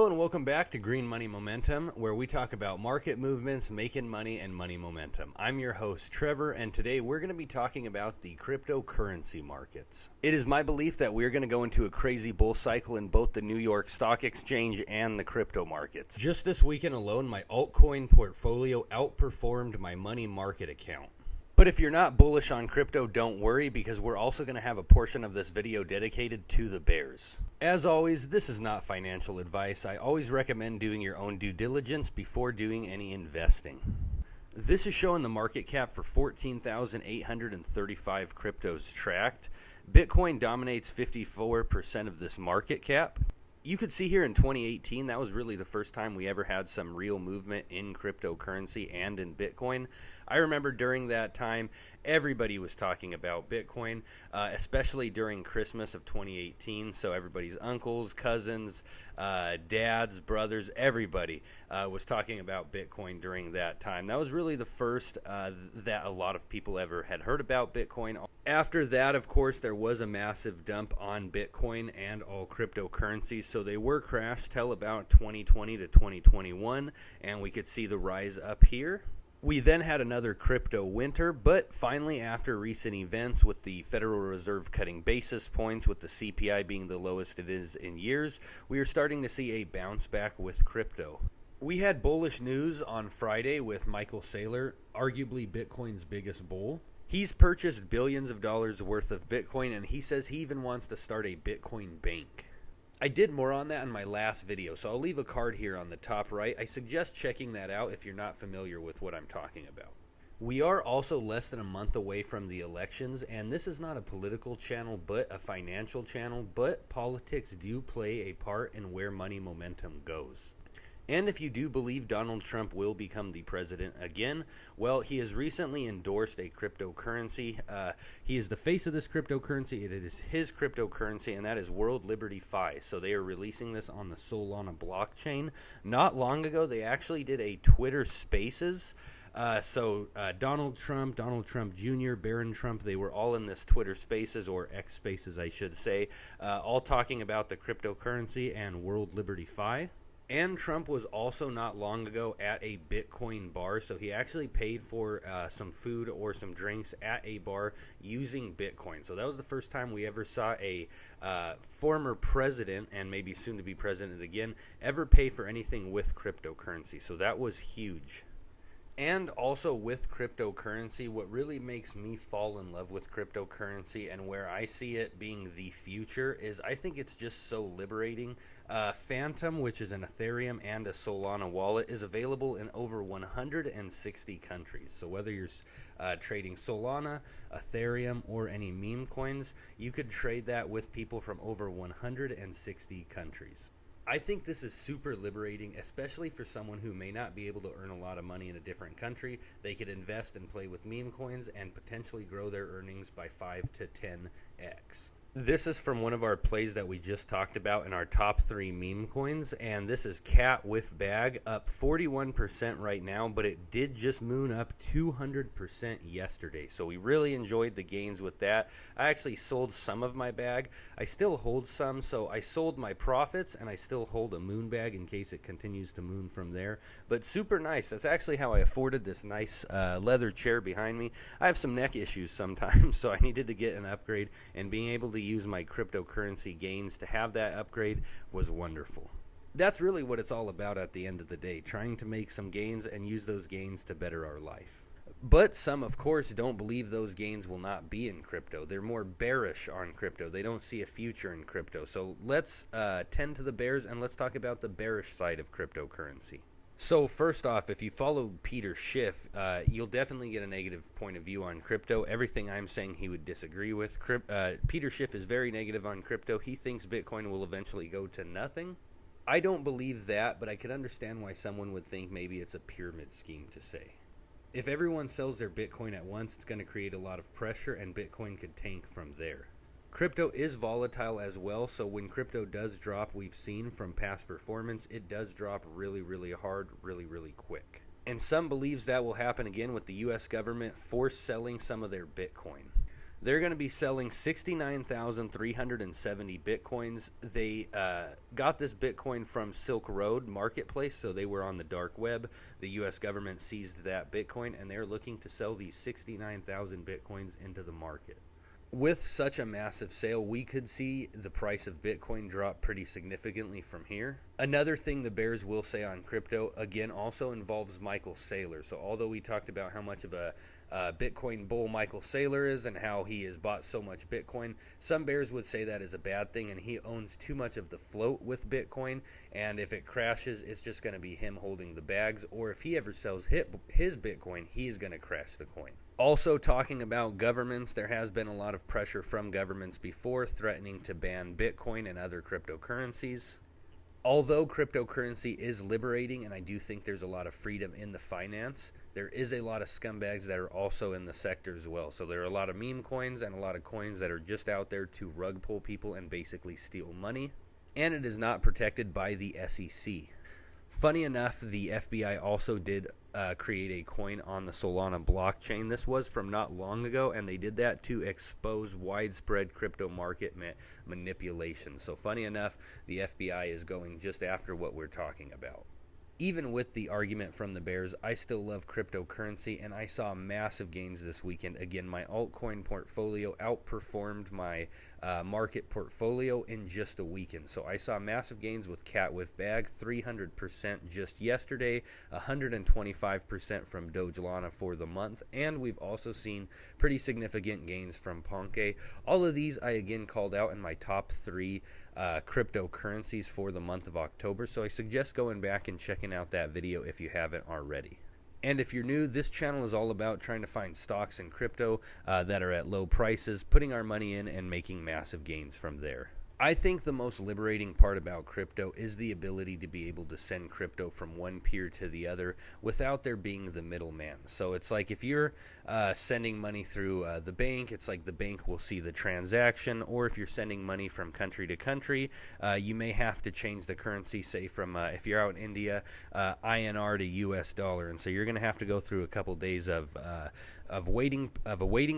Hello and welcome back to Green Money Momentum, where we talk about market movements, making money, and money momentum. I'm your host, Trevor, and today we're going to be talking about the cryptocurrency markets. It is my belief that we're going to go into a crazy bull cycle in both the New York Stock Exchange and the crypto markets. Just this weekend alone, my altcoin portfolio outperformed my money market account. But if you're not bullish on crypto, don't worry, because we're also going to have a portion of this video dedicated to the bears. As always, this is not financial advice. I always recommend doing your own due diligence before doing any investing. This is showing the market cap for 14,835 cryptos tracked. Bitcoin dominates 54% of this market cap. You could see here in 2018, that was really the first time we ever had some real movement in cryptocurrency and in Bitcoin. I remember during that time, everybody was talking about Bitcoin, especially during Christmas of 2018. So everybody's uncles, cousins, dads, brothers, everybody was talking about Bitcoin during that time. That was really the first that a lot of people ever had heard about Bitcoin. After that, of course, there was a massive dump on Bitcoin and all cryptocurrencies. So they were crashed till about 2020 to 2021, and we could see the rise up here. We then had another crypto winter, but finally, after recent events with the Federal Reserve cutting basis points, with the CPI being the lowest it is in years, we are starting to see a bounce back with crypto. We had bullish news on Friday with Michael Saylor, arguably Bitcoin's biggest bull. He's purchased billions of dollars worth of Bitcoin, and he says he even wants to start a Bitcoin bank. I did more on that in my last video, so I'll leave a card here on the top right. I suggest checking that out if you're not familiar with what I'm talking about. We are also less than a month away from the elections, and this is not a political channel but a financial channel, but politics do play a part in where money momentum goes. And if you do believe Donald Trump will become the president again, well, he has recently endorsed a cryptocurrency. He is the face of this cryptocurrency. It is his cryptocurrency, and that is World Liberty Fi. So they are releasing this on the Solana blockchain. Not long ago, they actually did a Twitter Spaces. Donald Trump Jr., Barron Trump, they were all in this Twitter Spaces, or X Spaces, I should say, all talking about the cryptocurrency and World Liberty Fi. And Trump was also not long ago at a Bitcoin bar, so he actually paid for some food or some drinks at a bar using Bitcoin. So that was the first time we ever saw a former president, and maybe soon to be president again, ever pay for anything with cryptocurrency. So that was huge. And also with cryptocurrency, what really makes me fall in love with cryptocurrency and where I see it being the future is I think it's just so liberating. Phantom, which is an Ethereum and a Solana wallet, is available in over 160 countries. So whether you're trading Solana, Ethereum, or any meme coins, you could trade that with people from over 160 countries. I think this is super liberating, especially for someone who may not be able to earn a lot of money in a different country. They could invest and play with meme coins and potentially grow their earnings by 5 to 10x. This is from one of our plays that we just talked about in our top 3 meme coins, and this is Cat with Bag, up 41% right now, but it did just moon up 200% yesterday, so we really enjoyed the gains with that. I actually sold some of my bag. I still hold some, so I sold my profits, and I still hold a moon bag in case it continues to moon from there, but super nice. That's actually how I afforded this nice leather chair behind me. I have some neck issues sometimes, so I needed to get an upgrade, and being able to use my cryptocurrency gains to have that upgrade was wonderful. That's really what it's all about at the end of the day, trying to make some gains and use those gains to better our life. But some, of course, don't believe those gains will not be in crypto. They're more bearish on crypto. They don't see a future in crypto. So let's tend to the bears, and let's talk about the bearish side of cryptocurrency. So first off, if you follow Peter Schiff, you'll definitely get a negative point of view on crypto. Everything I'm saying he would disagree with. Peter Schiff is very negative on crypto. He thinks Bitcoin will eventually go to nothing. I don't believe that, but I can understand why someone would think maybe it's a pyramid scheme to say. If everyone sells their Bitcoin at once, it's going to create a lot of pressure, and Bitcoin could tank from there. Crypto is volatile as well, so when crypto does drop, we've seen from past performance, it does drop really, really hard, really, really quick. And some believes that will happen again with the U.S. government force selling some of their Bitcoin. They're going to be selling 69,370 Bitcoins. They got this Bitcoin from Silk Road Marketplace, so they were on the dark web. The U.S. government seized that Bitcoin, and they're looking to sell these 69,000 Bitcoins into the market. With such a massive sale, we could see the price of Bitcoin drop pretty significantly from here. Another thing the bears will say on crypto, again, also involves Michael Saylor. So although we talked about how much of a Bitcoin bull Michael Saylor is and how he has bought so much Bitcoin, some bears would say that is a bad thing, and he owns too much of the float with Bitcoin, and if it crashes, it's just going to be him holding the bags, or if he ever sells his Bitcoin, he's going to crash the coin. Also, talking about governments, there has been a lot of pressure from governments before threatening to ban Bitcoin and other cryptocurrencies. Although cryptocurrency is liberating, and I do think there's a lot of freedom in the finance, there is a lot of scumbags that are also in the sector as well. So there are a lot of meme coins and a lot of coins that are just out there to rug pull people and basically steal money. And it is not protected by the SEC. Funny enough, the FBI also did create a coin on the Solana blockchain. This was from not long ago, and they did that to expose widespread crypto market manipulation. So funny enough, the FBI is going just after what we're talking about. Even with the argument from the bears, I still love cryptocurrency, and I saw massive gains this weekend. Again, my altcoin portfolio outperformed my market portfolio in just a weekend. So I saw massive gains with Cat with Bag, 300% just yesterday, 125% from Dogelana for the month, and we've also seen pretty significant gains from Ponke. All of these I again called out in my top 3 cryptocurrencies for the month of October, so I suggest going back and checking out that video if you haven't already. And if you're new, this channel is all about trying to find stocks in crypto that are at low prices, putting our money in and making massive gains from there. I think the most liberating part about crypto is the ability to be able to send crypto from one peer to the other without there being the middleman. So it's like if you're sending money through the bank, it's like the bank will see the transaction, or if you're sending money from country to country, you may have to change the currency, say from, if you're out in India, INR to US dollar, and so you're going to have to go through a couple days of a waiting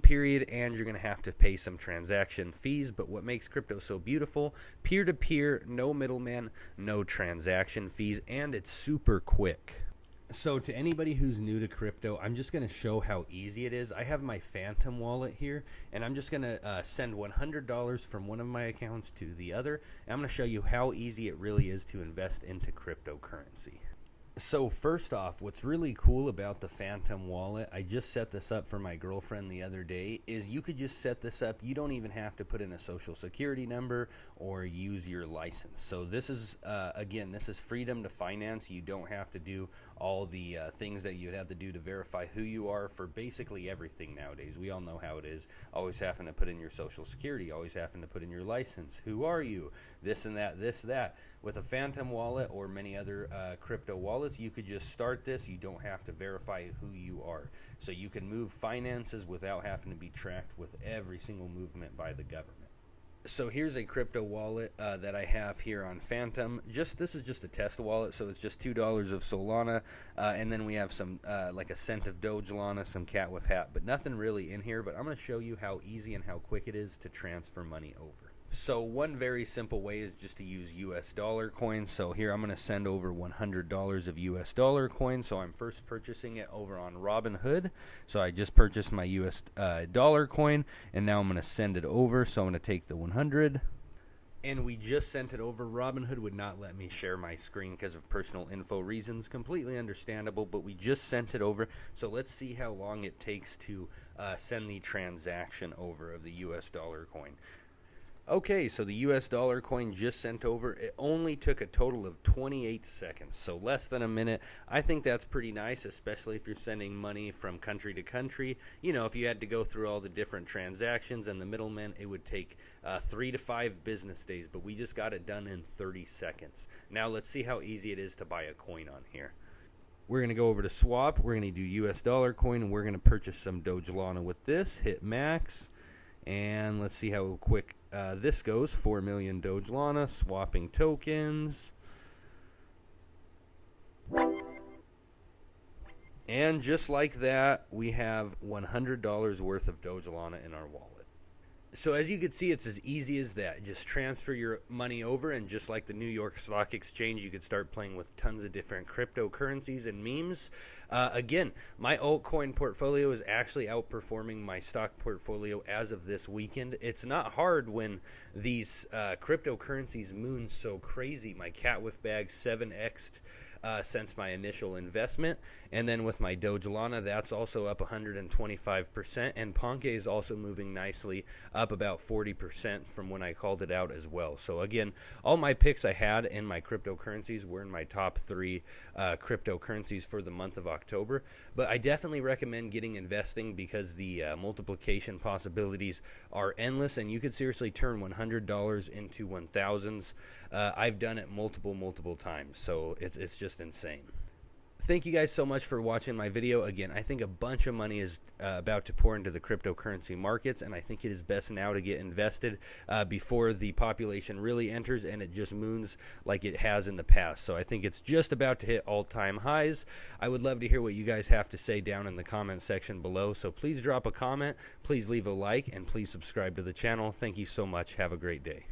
period, and you're going to have to pay some transaction fees. But what makes crypto so beautiful, peer-to-peer, no middleman, no transaction fees, and it's super quick. So to anybody who's new to crypto, I'm just going to show how easy it is. I have my Phantom wallet here, and I'm just going to send $100 from one of my accounts to the other. And I'm going to show you how easy it really is to invest into cryptocurrency. So first off, what's really cool about the Phantom wallet, I just set this up for my girlfriend the other day, is you could just set this up. You don't even have to put in a social security number or use your license. So this is, again, this is freedom to finance. You don't have to do all the things that you'd have to do to verify who you are for basically everything nowadays. We all know how it is. Always having to put in your social security, always having to put in your license. Who are you? This and that, this, that. With a Phantom wallet or many other crypto wallets, you could just start this. You don't have to verify who you are. So you can move finances without having to be tracked with every single movement by the government. So here's a crypto wallet that I have here on Phantom. This is just a test wallet, so it's just $2 of Solana, and then we have some like a cent of Dogelana, some cat with hat, but nothing really in here. But I'm going to show you how easy and how quick it is to transfer money over. So one very simple way is just to use US dollar coins. So here I'm going to send over $100 of US dollar coins. So I'm first purchasing it over on Robinhood. So I just purchased my US dollar coin, and now I'm going to send it over. So I'm going to take the 100. And we just sent it over. Robinhood would not let me share my screen because of personal info reasons. Completely understandable, but we just sent it over. So let's see how long it takes to send the transaction over of the US dollar coin. Okay, so the US dollar coin just sent over. It only took a total of 28 seconds, so less than a minute. I think that's pretty nice, especially if you're sending money from country to country. You know, if you had to go through all the different transactions and the middlemen, it would take 3 to 5 business days, but we just got it done in 30 seconds. Now let's see how easy it is to buy a coin on here. We're going to go over to swap. We're going to do US dollar coin, and we're going to purchase some Dogelana with this. Hit max. And let's see how quick this goes. 4 million Dogelana, swapping tokens. And just like that, we have $100 worth of Dogelana in our wallet. So as you can see, it's as easy as that. Just transfer your money over, and just like the New York Stock Exchange, you could start playing with tons of different cryptocurrencies and memes. Again, my altcoin portfolio is actually outperforming my stock portfolio as of this weekend. It's not hard when these cryptocurrencies moon so crazy. My Catwith bag 7x'd since my initial investment, and then with my Doge Lana, that's also up 125%, and Ponke is also moving nicely, up about 40% from when I called it out as well. So again, all my picks I had in my cryptocurrencies were in my top 3 cryptocurrencies for the month of October, but I definitely recommend getting investing because the multiplication possibilities are endless, and you could seriously turn $100 into 1,000s. I've done it multiple times, so it's just insane. Thank you guys so much for watching my video. Again, I think a bunch of money is about to pour into the cryptocurrency markets, and I think it is best now to get invested before the population really enters and it just moons like it has in the past. So I think it's just about to hit all-time highs. I would love to hear what you guys have to say down in the comment section below. So please drop a comment, please leave a like, and please subscribe to the channel. Thank you so much. Have a great day.